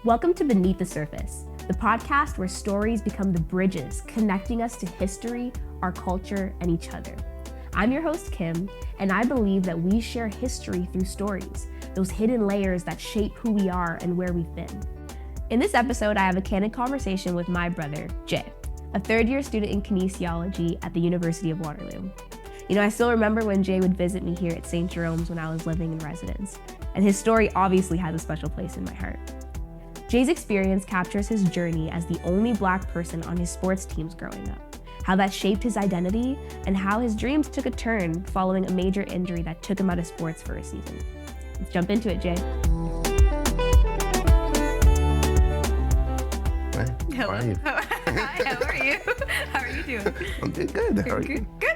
Welcome to Beneath the Surface, the podcast where stories become the bridges connecting us to history, our culture, and each other. I'm your host, Kim, and I believe that we share history through stories, those hidden layers that shape who we are and where we've been. In this episode, I have a candid conversation with my brother, Jay, a third-year student in kinesiology at the University of Waterloo. I still remember when Jay would visit me here at St. Jerome's when I was living in residence, and his story obviously has a special place in my heart. Jay's experience captures his journey as the only Black person on his sports teams growing up, how that shaped his identity, and how his dreams took a turn following a major injury that took him out of sports for a season. Let's jump into it, Jay. Hi. Hello. How are you? Hi, how are you? How are you doing? I'm doing good. How are you? Good.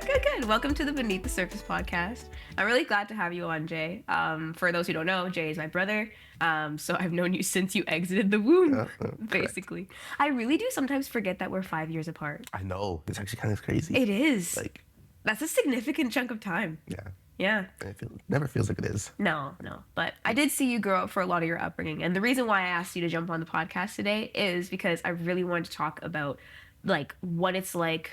Welcome to the Beneath the Surface podcast. I'm really glad to have you on, Jay. For those who don't know, Jay is my brother. So I've known you since you exited the womb, basically. Correct. I really do sometimes forget that we're 5 years apart. I know. It's actually kind of crazy. It is. That's a significant chunk of time. Yeah. It never feels like it is. No. But I did see you grow up for a lot of your upbringing. And the reason why I asked you to jump on the podcast today is because I really wanted to talk about what it's like,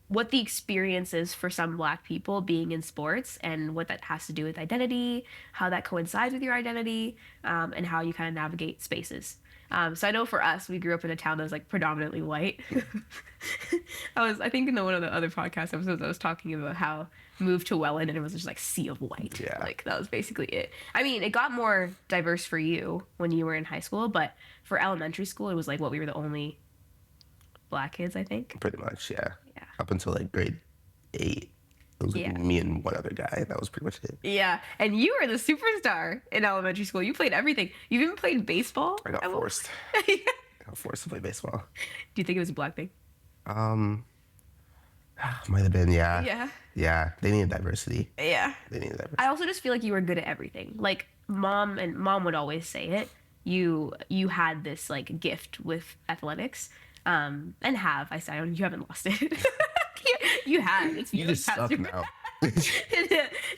what the experience is for some Black people being in sports and what that has to do with identity, how that coincides with your identity, and how you kind of navigate spaces. So I know for us, we grew up in a town that was predominantly white. I think in one of the other podcast episodes, I was talking about how I moved to Welland and it was just sea of white. Yeah. That was basically it. I mean, it got more diverse for you when you were in high school, but for elementary school, it was we were the only Black kids, I think. Pretty much, yeah. Up until grade 8. It was me and one other guy. That was pretty much it. Yeah. And you were the superstar in elementary school. You played everything. You've even played baseball. I got forced. Yeah. I got forced to play baseball. Do you think it was a Black thing? Might have been, yeah. Yeah. Yeah. They needed diversity. Yeah. They needed diversity. I also just feel like you were good at everything. Mom would always say it. You had this gift with athletics. And you haven't lost it. You have. You just suck now.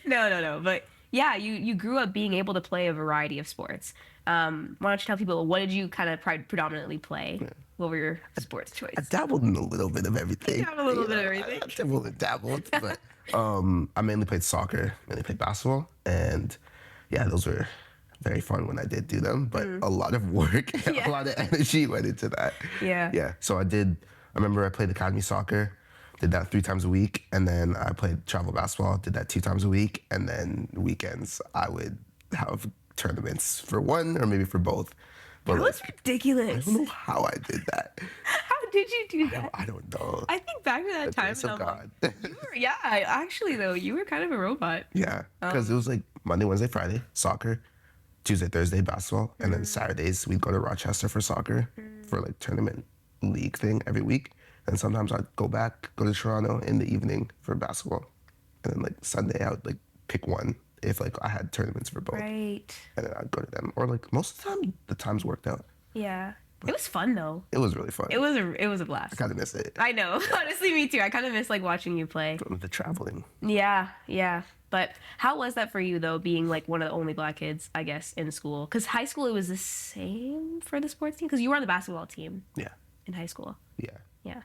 No. But yeah, you grew up being able to play a variety of sports. Why don't you tell people, what did you kind of predominantly play? Yeah. What were your sports choices? I dabbled in a little bit of everything. I dabbled, but I mainly played soccer, mainly played basketball, and yeah, those were very fun when I did do them, but a lot of work, a lot of energy went into that. Yeah. So I remember I played academy soccer, did that 3 times a week, and then I played travel basketball, did that 2 times a week, and then weekends I would have tournaments for one or maybe for both. But that was ridiculous. I don't know how I did that. How did you do that? I don't know. I think back to that time. Oh God. You were kind of a robot. Yeah, because it was Monday, Wednesday, Friday, soccer. Tuesday, Thursday, basketball. And then Saturdays, we'd go to Rochester for soccer for tournament league thing every week. And sometimes I'd go to Toronto in the evening for basketball. And then Sunday, I would pick one if I had tournaments for both. Right. And then I'd go to them. Or most of the time, the times worked out. Yeah. It was fun though. It was really fun. It was a blast. I kind of miss it. I know. Honestly, me too. I kind of miss watching you play. The traveling. Yeah. But how was that for you though, being one of the only Black kids, I guess, in school? Because high school, it was the same for the sports team? Because you were on the basketball team. Yeah. In high school. Yeah.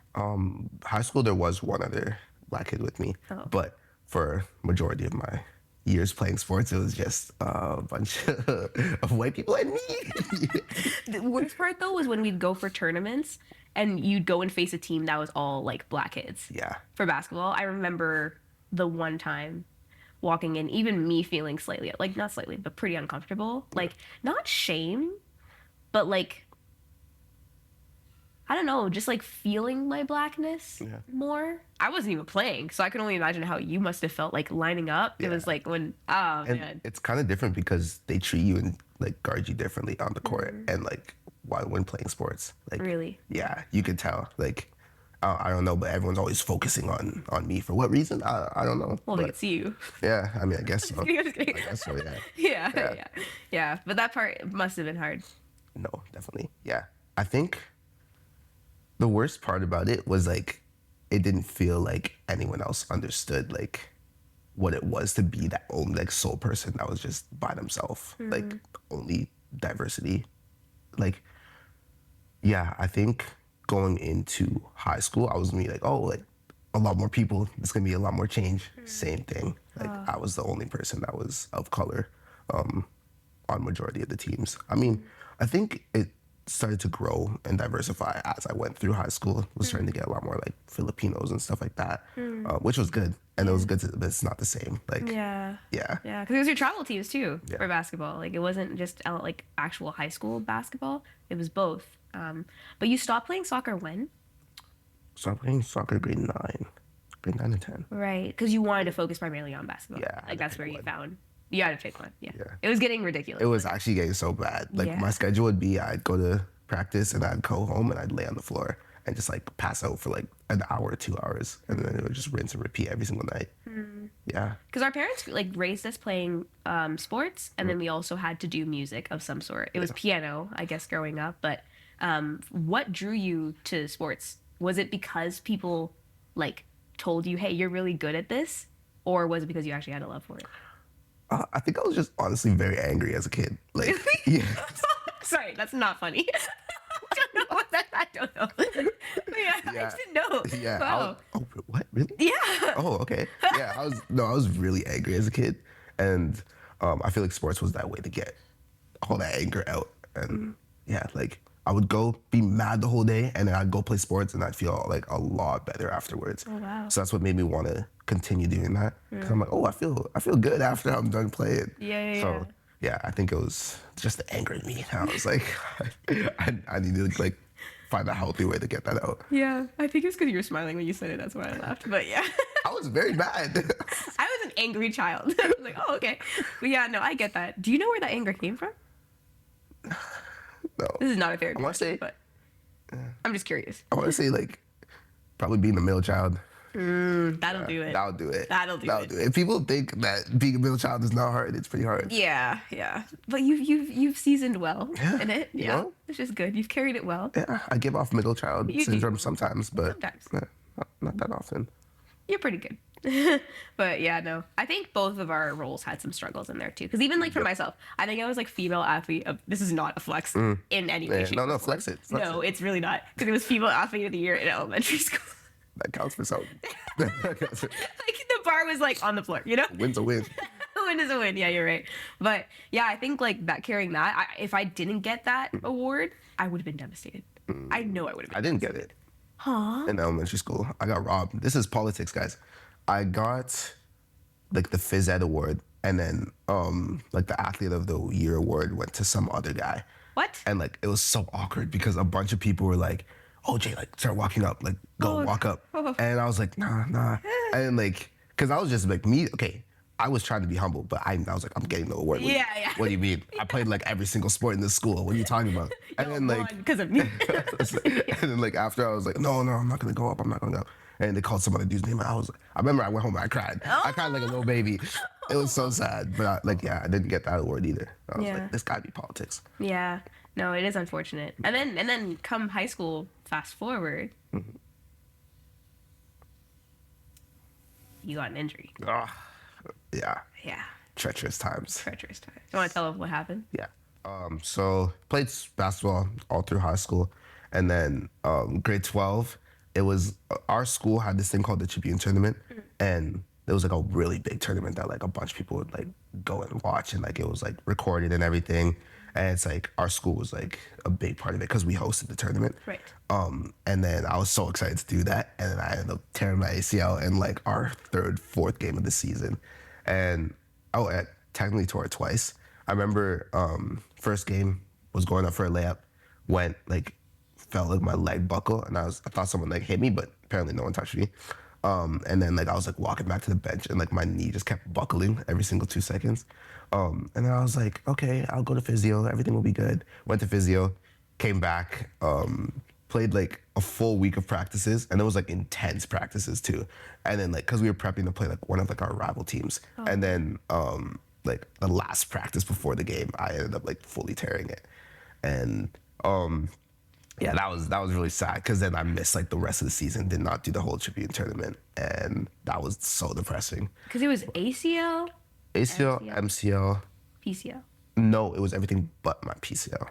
High school, there was one other Black kid with me. Oh. But for majority of my years playing sports, it was just a bunch of white people and me. The worst part though was when we'd go for tournaments and you'd go and face a team that was all Black kids. Yeah. For basketball. I remember the one time walking in, even me feeling slightly, not slightly, but pretty uncomfortable. Not shame, but I don't know, just feeling my Blackness more. I wasn't even playing, so I can only imagine how you must have felt lining up. Yeah. It was when, man. It's kind of different because they treat you and guard you differently on the court and when playing sports. Really? Yeah, you could tell. I don't know, but everyone's always focusing on me. For what reason? I don't know. Well, they could see you. Yeah, I mean, I guess so. I guess so, yeah. Yeah, but that part must have been hard. No, definitely. Yeah. I think the worst part about it was it didn't feel like anyone else understood what it was to be that only sole person that was just by themselves. Only diversity like, yeah, I think going into high school, I was gonna be like, oh, like a lot more people. It's gonna be a lot more change. Same thing. Like I was the only person that was of color on majority of the teams. I mean, I think it started to grow and diversify as I went through high school. Was starting to get a lot more like Filipinos and stuff like that, which was good. And it was good, but it's not the same. Like, Yeah. yeah, Yeah, because it was your travel teams too Yeah. for basketball. Like it wasn't just like actual high school basketball. It was both. But you stopped playing soccer when? so I'm playing soccer grade 9 and 10. Right, because you wanted to focus primarily on basketball. Yeah, I had Like to that's pick where you one. found. You had to pick one. Yeah. Yeah. It was getting ridiculous. It was actually getting so bad. Like Yeah. my schedule would be I'd go to practice and I'd go home and I'd lay on the floor and just like pass out for like an hour or 2 hours and then it would just rinse and repeat every single night. Yeah. Because our parents like raised us playing sports, and then we also had to do music of some sort. It was piano, I guess, growing up. But what drew you to sports? Was it because people like told you, "Hey, you're really good at this," or was it because you actually had a love for it? I think I was just honestly very angry as a kid. Like, yeah. Sorry, that's not funny. I don't know what that. I don't know. But yeah, I Yeah. just didn't know. Yeah. Wow. Oh, what? Really? Yeah. Oh, okay. Yeah, I was really angry as a kid, and I feel like sports was that way to get all that anger out. And yeah, like I would go be mad the whole day, and then I'd go play sports, and I'd feel like a lot better afterwards. Oh, wow. So that's what made me want to continue doing that. Because I'm like, oh, I feel good after I'm done playing. Yeah, yeah, So yeah. yeah, I think it was just the anger in me. I was like, I need to like find a healthy way to get that out. Yeah, I think it's because you were smiling when you said it. That's why I laughed. But yeah. I was very mad. I was an angry child. I was like, oh, okay. But yeah, no, I get that. Do you know where that anger came from? No. This is not a fair wanna question, say- but I'm just curious. I want to say like probably being a middle child. That'll do it. That'll do it. That'll do it. If people think that being a middle child is not hard, it's pretty hard. Yeah, yeah. But you've seasoned well Yeah, in it. you Yeah, know? it's just good. You've carried it well. Yeah, I give off middle child You do. syndrome sometimes, but Sometimes. not that often. You're pretty good. But yeah, no. I think both of our roles had some struggles in there too. Because even like for myself, I think I was like female athlete of. This is not a flex in any way. Yeah, shape, no, or no, form. flex it. Flex No, it. it's really not. Because it was female athlete of the year in elementary school. That counts for something. Like the bar was like on the floor, you know? Win's a win. A win is a win. Yeah, you're right. But yeah, I think like that carrying that, if I didn't get that award, I would have been devastated. I know I would have been. I didn't get it Huh? in elementary school. I got robbed. This is politics, guys. I got like the phys ed award, and then like the athlete of the year award went to some other guy. What? And like it was so awkward because a bunch of people were like, "Oh, Jay, like start walking up, like go Oh, walk up." oh. And I was like, "Nah." And like, cause I was just like me. Okay, I was trying to be humble, but I was like, "I'm getting the award." What do you- Yeah, yeah. What do you mean? I played like every single sport in this school. What are you talking about? And then like, because of me. and then like after I was like, no, I'm not gonna go up. I'm not gonna go up. And they called some other dude's name. And I remember I went home and I cried. I cried like a little baby. It was so sad. But I didn't get that award either. I was Yeah. like, this gotta be politics. Yeah. No, it is unfortunate. And then come high school, fast forward. You got an injury. Yeah, Yeah. treacherous times. Treacherous time. You want to tell them what happened? Yeah. So played basketball all through high school, and then grade 12, it was our school had this thing called the Tribune Tournament, and it was like a really big tournament that like a bunch of people would like go and watch, and like it was like recorded and everything, and it's like our school was like a big part of it because we hosted the tournament. Right. And then I was so excited to do that, and then I ended up tearing my ACL in like our fourth game of the season, and I technically tore it twice. I remember first game was going up for a layup, went like felt like my leg buckle, and I thought someone like hit me, but apparently no one touched me. And then like I was like walking back to the bench, and like my knee just kept buckling every single 2 seconds. And then I was like, okay, I'll go to physio. Everything will be good. Went to physio, came back, played like a full week of practices, and it was like intense practices too. And then like because we were prepping to play like one of like our rival teams, and then like the last practice before the game, I ended up like fully tearing it, and yeah, that was really sad because then I missed like the rest of the season, did not do the whole Tribune tournament, and that was so depressing. Because it was ACL, ACL, MCL. MCL, PCL. no, it was everything but my PCL.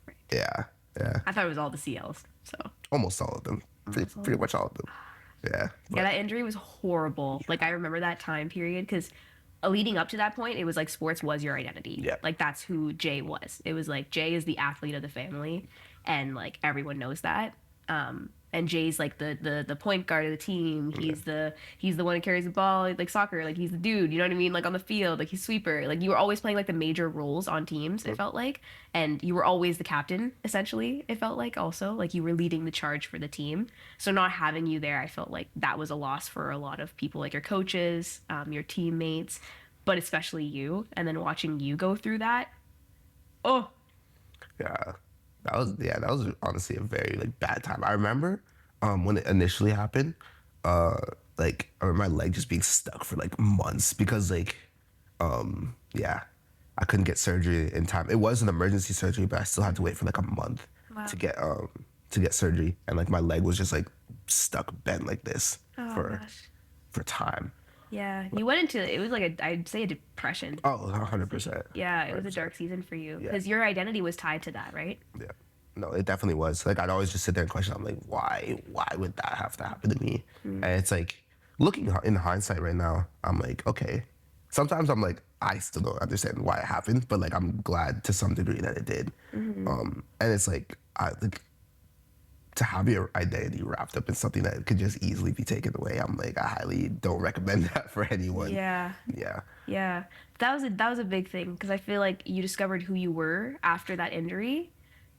Right. Yeah, yeah. I thought it was all the CLs. So Almost all of them. Pretty much all of them. Yeah. yeah, that injury was horrible. Like I remember that time period because leading up to that point, it was like sports was your identity. Yeah. Like that's who Jay was. It was like Jay is the athlete of the family, and like everyone knows that. And Jay's like the point guard of the team. He's the one who carries the ball, like soccer. Like he's the dude. You know what I mean? Like on the field, like he's sweeper. Like you were always playing like the major roles on teams. It felt like, and you were always the captain. Essentially, it felt like also like you were leading the charge for the team. So not having you there, I felt like that was a loss for a lot of people, like your coaches, your teammates, but especially you. And then watching you go through that. Oh, Yeah. That was honestly a very like bad time. I remember when it initially happened, like I remember my leg just being stuck for like months because like yeah, I couldn't get surgery in time. It was an emergency surgery, but I still had to wait for like a month Wow. to get surgery, and like my leg was just like stuck bent like this oh gosh. for time. Yeah, you went into it was like I'd say a depression. Oh, 100%. Yeah, it was a dark season for you Yeah. because your identity was tied to that, right? Yeah. No, it definitely was. Like I'd always just sit there and question. I'm like, why would that have to happen to me? And it's like looking in hindsight right now, I'm like, okay. Sometimes I'm like, I still don't understand why it happened, but like I'm glad to some degree that it did. And it's like I like to have your identity wrapped up in something that could just easily be taken away. I'm like, I highly don't recommend that for anyone. Yeah, Yeah. yeah. That was a big thing because I feel like you discovered who you were after that injury.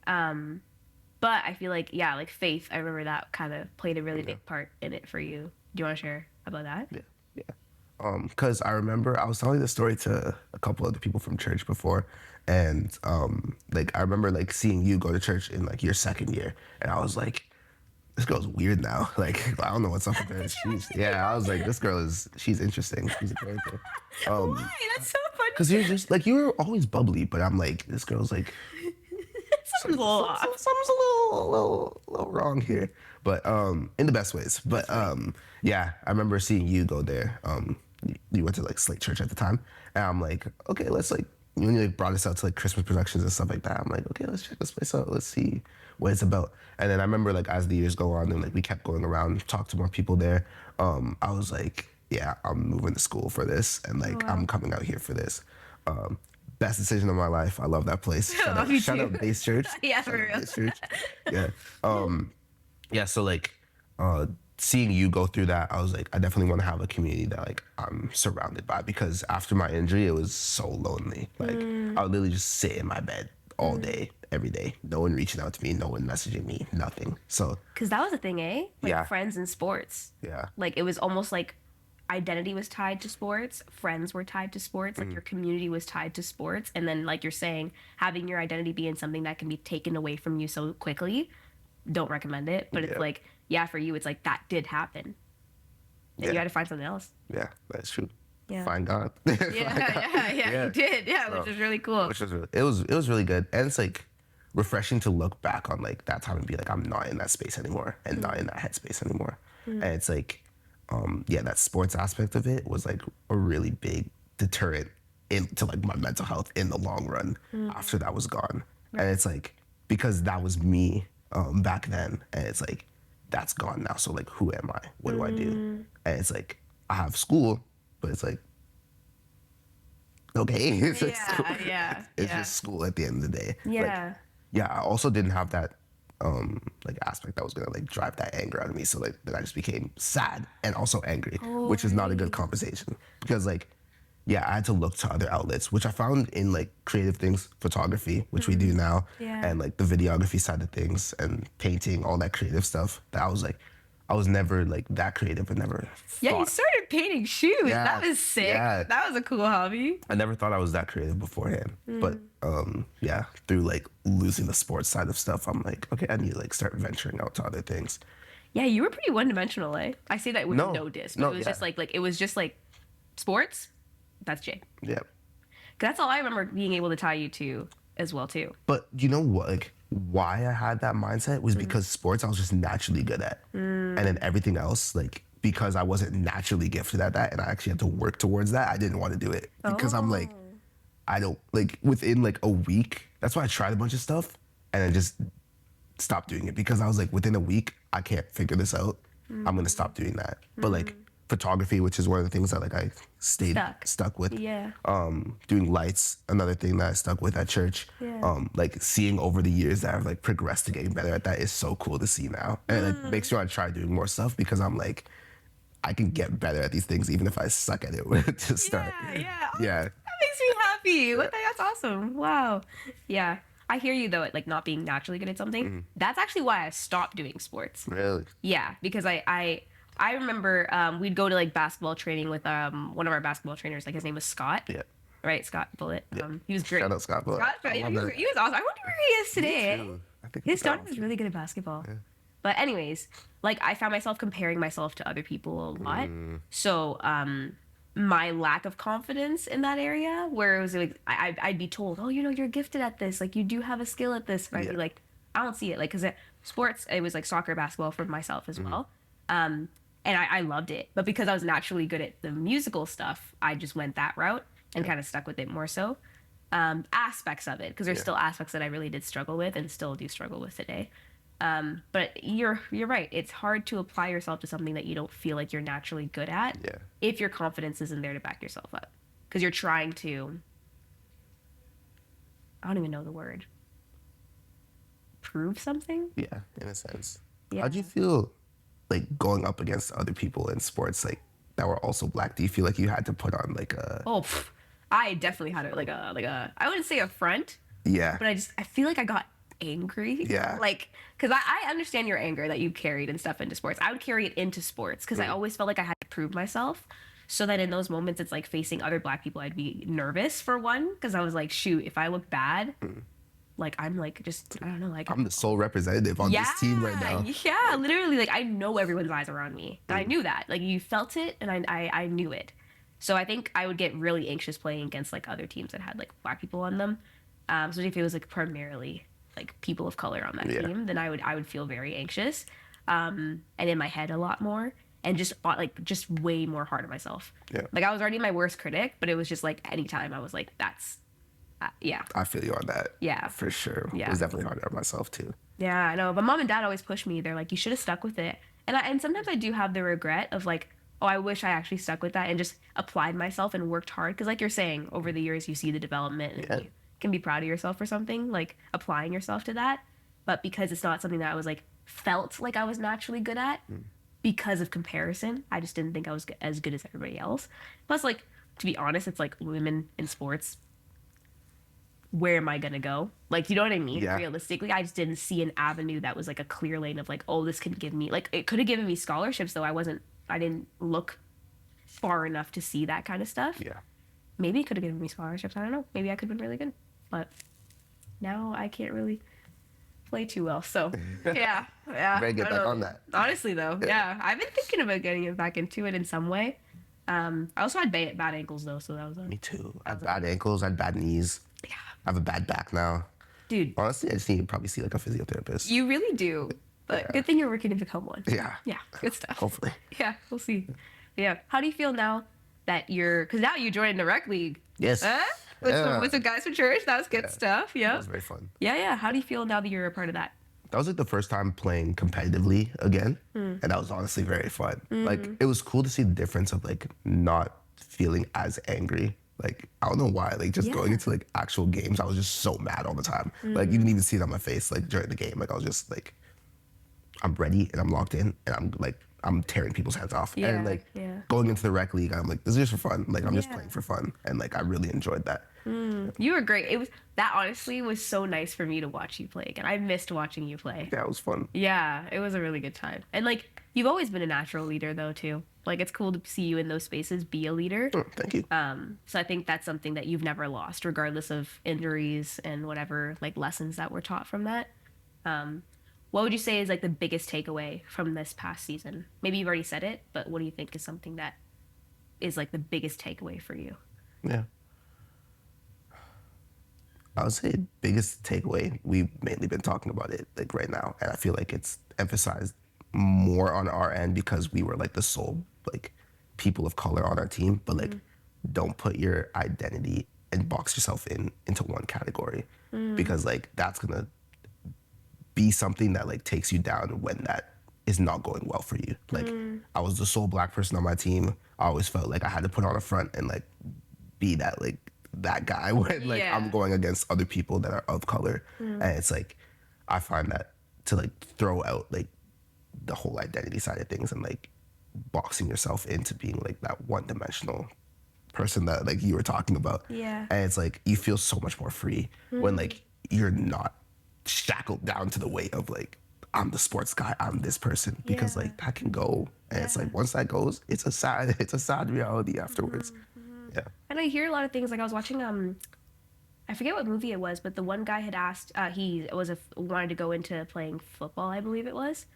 But I feel like yeah, like faith. I remember that kind of played a really big part in it for you. Do you want to share about that? Yeah. Yeah. Because I remember I was telling this story to a couple other people from church before, and like I remember like seeing you go to church in like your second year, and I was like, this girl's weird now. Like I don't know what's up with her. Yeah, I was like, this girl she's interesting. She's a character. Why? That's so funny. Because you're just like you were always bubbly, but I'm like, this girl's like Something's a little off. something's a little wrong here, but in the best ways. But yeah, I remember seeing you go there. You went to like Slate Church at the time, and I'm like, okay, let's like when you like brought us out to like Christmas productions and stuff like that. I'm like, okay, let's check this place out. Let's see what it's about. And then I remember like as the years go on and like we kept going around, talked to more people there. I was like, yeah, I'm moving to school for this, and like I'm coming out here for this. Best decision of my life. I love that place. Shout out Base Church. Yeah, for real. Base Church. Yeah. Yeah. So like, seeing you go through that, I was like, I definitely want to have a community that like I'm surrounded by, because after my injury, it was so lonely. Like I would literally just sit in my bed all day, every day. No one reaching out to me, no one messaging me, nothing. So Because that was the thing, eh? Like Yeah. friends in sports. yeah, Like it was almost like identity was tied to sports, friends were tied to sports, like your community was tied to sports, and then like you're saying, having your identity be in something that can be taken away from you so quickly, don't recommend it. But it's Yeah. like, yeah, for you, it's like that did happen. And you Yeah. had to find something else. yeah, that's true. Yeah. Find God. Yeah, Find God. yeah, you did. Yeah, which is really cool. Which was it was really good, and it's like refreshing to look back on like that time and be like, I'm not in that space anymore and not in that headspace anymore. And it's like yeah, that sports aspect of it was like a really big deterrent into like my mental health in the long run after that was gone. And it's like, because that was me back then, and it's like that's gone now, so like who am I, what do I do? And it's like I have school, but it's like okay, it's like school. It's just school at the end of the day. Like, Yeah. yeah, I also didn't have that like aspect that was gonna like drive that anger out of me. So like then I just became sad and also angry, which is not a good conversation, because like yeah, I had to look to other outlets, which I found in like creative things, photography, which we do now, Yeah. and like the videography side of things and painting, all that creative stuff. That I was never like that creative and never Yeah, you thought, started painting shoes. Yeah, That was sick. yeah. That was a cool hobby. I never thought I was that creative beforehand. But yeah, through like losing the sports side of stuff, I'm like, okay, I need to like start venturing out to other things. Yeah, you were pretty one-dimensional, eh? I say that with No. no diss, but No, it was yeah. just like it was just like sports. That's Jay. Yeah. 'Cause that's all I remember being able to tie you to as well too. But you know what? Like, why I had that mindset was because sports I was just naturally good at, and then everything else, like because I wasn't naturally gifted at that, and I actually had to work towards that. I didn't want to do it because I'm like, I don't like within like a week. That's why I tried a bunch of stuff, and then just stop doing it because I was like, within a week, I can't figure this out. I'm gonna stop doing that. But like photography, which is one of the things that like I stayed stuck with. Yeah. Doing lights, another thing that I stuck with at church. Yeah. Like seeing over the years that I've like progressed to getting better at that is so cool to see now. And it makes me want to try doing more stuff because I'm like, I can get better at these things even if I suck at it to start. Yeah. Yeah. That makes me happy. What that's awesome. Wow. Yeah. I hear you though, at like not being naturally good at something. That's actually why I stopped doing sports. Really? Yeah, because I remember we'd go to like basketball training with one of our basketball trainers. Like his name was Scott. Yeah. Right, Scott Bullitt. He was great. Shout out Scott Bullitt. Scott, yeah, he was awesome. I wonder where he is today. I think His daughter was really good at basketball. Yeah. But anyways, like I found myself comparing myself to other people a lot. So my lack of confidence in that area, where it was like I'd be told, oh, you know, you're gifted at this, like you do have a skill at this, and I'd be like, I don't see it, like because sports, it was like soccer, basketball for myself as well, and I loved it, but because I was naturally good at the musical stuff, I just went that route and kind of stuck with it more so. Aspects of it, because there's still aspects that I really did struggle with and still do struggle with today. But you're right. It's hard to apply yourself to something that you don't feel like you're naturally good at if your confidence isn't there to back yourself up. Because you're trying to, I don't even know the word, prove something? Yeah, in a sense. Yeah. How'd you feel like going up against other people in sports like that were also Black? Do you feel like you had to put on like a... I definitely had like a I wouldn't say a front. Yeah. But I feel like I got angry. Yeah. Like, because I understand your anger that you carried and stuff into sports. I would carry it into sports because I always felt like I had to prove myself. So that in those moments, it's like facing other Black people, I'd be nervous for one, because I was like, shoot, if I look bad, like I'm like just, I don't know, like I'm the sole representative on this team right now. Yeah, literally, like I know everyone's eyes are on me. And I knew that. Like you felt it, and I knew it. So I think I would get really anxious playing against like other teams that had like Black people on them. Especially if it was like primarily like people of color on that team, then I would feel very anxious, and in my head a lot more, and just way more hard on myself. Yeah. Like I was already my worst critic, but it was just like anytime I was like, that's, I feel you on that. Yeah. For sure. Yeah. It was definitely hard on myself too. Yeah, I know. But mom and dad always push me. They're like, you should have stuck with it. And sometimes I do have the regret of like, oh, I wish I actually stuck with that and just applied myself and worked hard. Because like you're saying, over the years you see the development and you can be proud of yourself for something, like applying yourself to that. But because it's not something that I was like felt like I was naturally good at, because of comparison, I just didn't think I was as good as everybody else. Plus, like, to be honest, it's like women in sports. Where am I gonna go? Like, you know what I mean? Yeah. Realistically, I just didn't see an avenue that was like a clear lane of like, oh, this can give me, like, it could have given me scholarships, though I didn't look far enough to see that kind of stuff. Yeah. Maybe it could have given me scholarships. I don't know. Maybe I could have been really good. But now I can't really play too well. So, yeah. Better get back on that. Honestly, though, yeah. I've been thinking about getting it back into it in some way. I also had bad ankles, though, so that was Me too. I have bad ankles. I had bad knees. Yeah. I have a bad back now. Dude. Honestly, I just need to probably see like a physiotherapist. You really do. But good thing you're working to become one. Yeah. Yeah, good stuff. Hopefully. Yeah, we'll see. Yeah. How do you feel now that because now you joined the rec league? Yes. With some guys from church. That was good stuff. Yeah. That was very fun. Yeah. How do you feel now that you're a part of that? That was like the first time playing competitively again. And that was honestly very fun. Like it was cool to see the difference of like not feeling as angry. Like, I don't know why, like just going into like actual games, I was just so mad all the time. Like you didn't even see it on my face, like during the game. Like I was just like, I'm ready and I'm locked in and I'm tearing people's heads off. Yeah, and like going into the rec league, I'm like, this is just for fun. Like I'm just playing for fun. And like, I really enjoyed that. You were great. That honestly was so nice for me to watch you play again. I missed watching you play. Yeah, it was fun. Yeah, it was a really good time. And like, you've always been a natural leader though too. Like it's cool to see you in those spaces be a leader. Thank you. So I think that's something that you've never lost, regardless of injuries and whatever like lessons that were taught from that. What would you say is like the biggest takeaway from this past season? Maybe you've already said it, but what do you think is something that is like the biggest takeaway for you? Yeah. I would say biggest takeaway, we've mainly been talking about it like right now. And I feel like it's emphasized more on our end because we were like the sole like people of color on our team. But like don't put your identity and box yourself into one category because like that's gonna be something that like takes you down when that is not going well for you. Like I was the sole Black person on my team. I always felt like I had to put on a front and like be that guy when like I'm going against other people that are of color. And it's like I find that to like throw out like the whole identity side of things and like boxing yourself into being like that one-dimensional person that like you were talking about. Yeah. And it's like you feel so much more free when like you're not shackled down to the weight of like I'm the sports guy, I'm this person, because like that can go, and it's like once that goes, it's a sad reality afterwards. Yeah. And I hear a lot of things. Like I was watching I forget what movie it was, but the one guy had asked he wanted to go into playing football, I believe it was.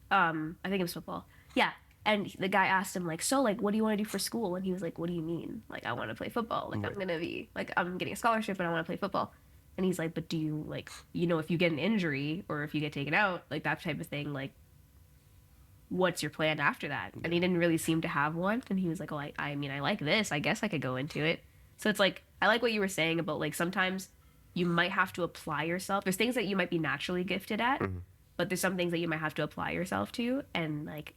I think it was football. Yeah. And the guy asked him like, so like what do you want to do for school? And he was like, what do you mean? Like I want to play football. Like I'm gonna be like I'm getting a scholarship and I want to play football. And he's like, but do you like, you know, if you get an injury or if you get taken out, like that type of thing, like what's your plan after that? And he didn't really seem to have one. And he was like, oh, I mean, I like this. I guess I could go into it. So it's like, I like what you were saying about like sometimes you might have to apply yourself. There's things that you might be naturally gifted at, but there's some things that you might have to apply yourself to. And like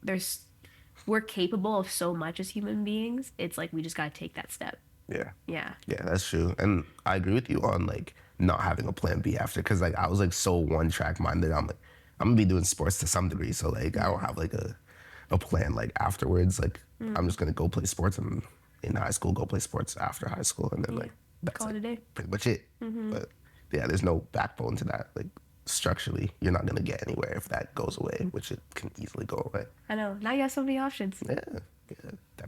we're capable of so much as human beings. It's like we just got to take that step. Yeah. Yeah. Yeah, that's true. And I agree with you on like not having a plan B after, because like I was like so one track minded. I'm like, I'm gonna be doing sports to some degree, so like I don't have like a plan like afterwards. Like I'm just gonna go play sports and in high school go play sports after high school, and then like that's Call it like, a day. pretty much it. But yeah, there's no backbone to that. Like structurally, you're not gonna get anywhere if that goes away, which it can easily go away. I know. Now you have so many options. Yeah.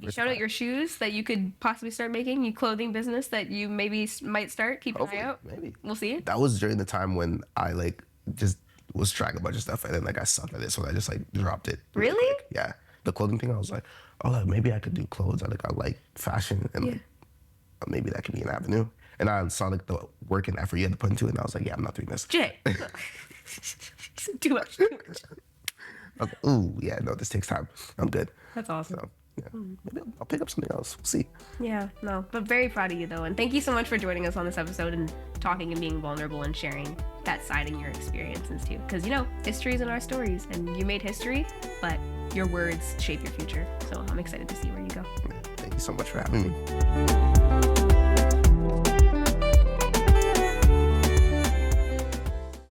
You showed out your shoes that you could possibly start making, you clothing business that you maybe might start. Keep an eye out. Maybe. We'll see. That was during the time when I like just was trying a bunch of stuff, and then like I sucked at it, so I just like dropped it. Really? Quick. Yeah. The clothing thing, I was like, oh, like maybe I could do clothes. I like fashion, and like maybe that could be an avenue. And I saw like the work and effort you had to put into it, and I was like, yeah, I'm not doing this. Jay. Too much. I was like, ooh, yeah, no, this takes time. I'm good. That's awesome. So, yeah, maybe I'll pick up something else. We'll see. Yeah, no, but very proud of you though, and thank you so much for joining us on this episode and talking and being vulnerable and sharing that side in your experiences too. Because you know, history is in our stories, and you made history, but your words shape your future. So I'm excited to see where you go. Thank you so much for having me.